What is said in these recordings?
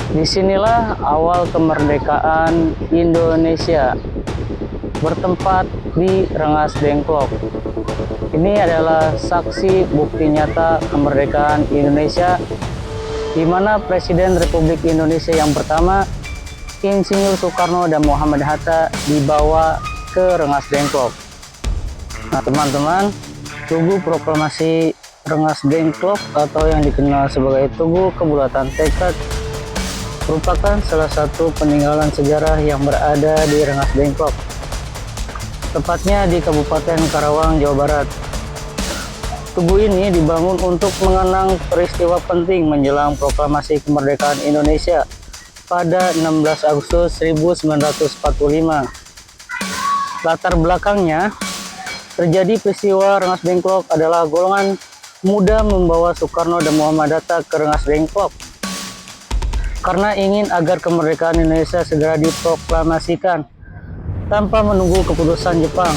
Disinilah awal kemerdekaan Indonesia, bertempat di Rengas Dengklok. Ini adalah saksi bukti nyata kemerdekaan Indonesia, di mana Presiden Republik Indonesia yang pertama, Insinyur Soekarno dan Muhammad Hatta, dibawa ke Rengas Dengklok. Nah teman-teman, Tugu Proklamasi Rengas Dengklok atau yang dikenal sebagai Tugu Kebulatan Tekad merupakan salah satu peninggalan sejarah yang berada di Rengas Dengklok, tepatnya di Kabupaten Karawang, Jawa Barat. Tugu ini dibangun untuk mengenang peristiwa penting menjelang proklamasi kemerdekaan Indonesia pada 16 Agustus 1945. Latar belakangnya, terjadi peristiwa Rengas Dengklok adalah golongan muda membawa Soekarno dan Muhammad Hatta ke Rengas Dengklok karena ingin agar kemerdekaan Indonesia segera diproklamasikan tanpa menunggu keputusan Jepang.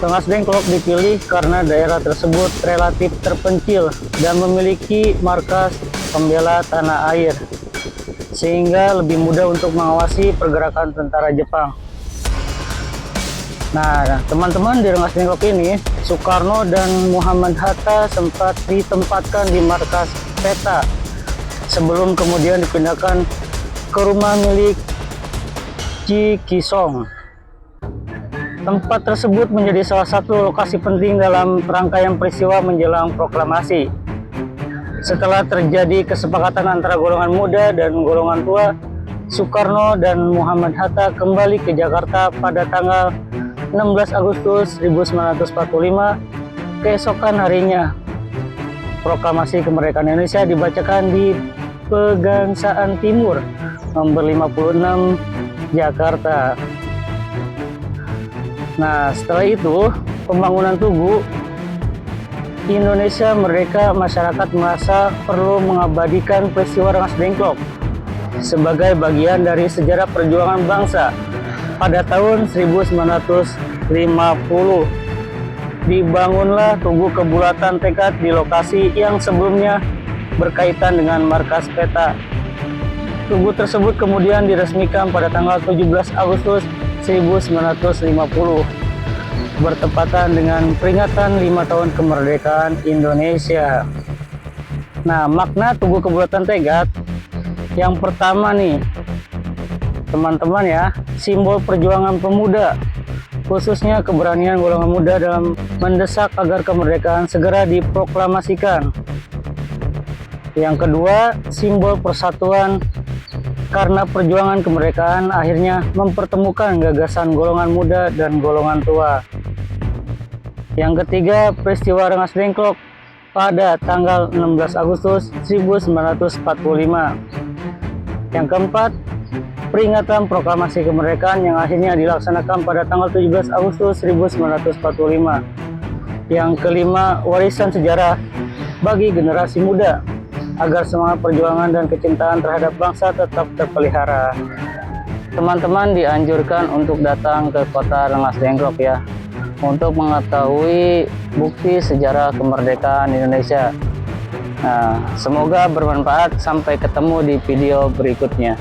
Rengas Dengklok dipilih karena daerah tersebut relatif terpencil dan memiliki markas pembela tanah air, sehingga lebih mudah untuk mengawasi pergerakan tentara Jepang. Nah, teman-teman, di Rengas Dengklok ini, Soekarno dan Muhammad Hatta sempat ditempatkan di markas peta sebelum kemudian dipindahkan ke rumah milik Ji Kisong. Tempat tersebut menjadi salah satu lokasi penting dalam rangkaian peristiwa menjelang proklamasi. Setelah terjadi kesepakatan antara golongan muda dan golongan tua, Soekarno dan Muhammad Hatta kembali ke Jakarta pada tanggal 16 Agustus 1945. Keesokan harinya, proklamasi kemerdekaan Indonesia dibacakan di Pegangsaan Timur nomor 56 Jakarta. Nah, setelah itu pembangunan Tugu Indonesia Merdeka, masyarakat merasa perlu mengabadikan peristiwa Rengas Dengklok sebagai bagian dari sejarah perjuangan bangsa. Pada tahun 1950 dibangunlah Tugu Kebulatan Tekad di lokasi yang sebelumnya berkaitan dengan markas peta. Tugu tersebut kemudian diresmikan pada tanggal 17 Agustus 1950 bertepatan dengan peringatan 5 tahun kemerdekaan Indonesia. Nah, makna Tugu Kebulatan Tekad yang pertama nih teman-teman ya, simbol perjuangan pemuda, khususnya keberanian golongan muda dalam mendesak agar kemerdekaan segera diproklamasikan. Yang kedua, simbol persatuan karena perjuangan kemerdekaan akhirnya mempertemukan gagasan golongan muda dan golongan tua. Yang ketiga, peristiwa Rengas Dengklok pada tanggal 16 Agustus 1945. Yang keempat, peringatan proklamasi kemerdekaan yang akhirnya dilaksanakan pada tanggal 17 Agustus 1945. Yang kelima, warisan sejarah bagi generasi muda agar semangat perjuangan dan kecintaan terhadap bangsa tetap terpelihara. Teman-teman dianjurkan untuk datang ke kota Rengas Dengklok ya, untuk mengetahui bukti sejarah kemerdekaan Indonesia. Nah, semoga bermanfaat. Sampai ketemu di video berikutnya.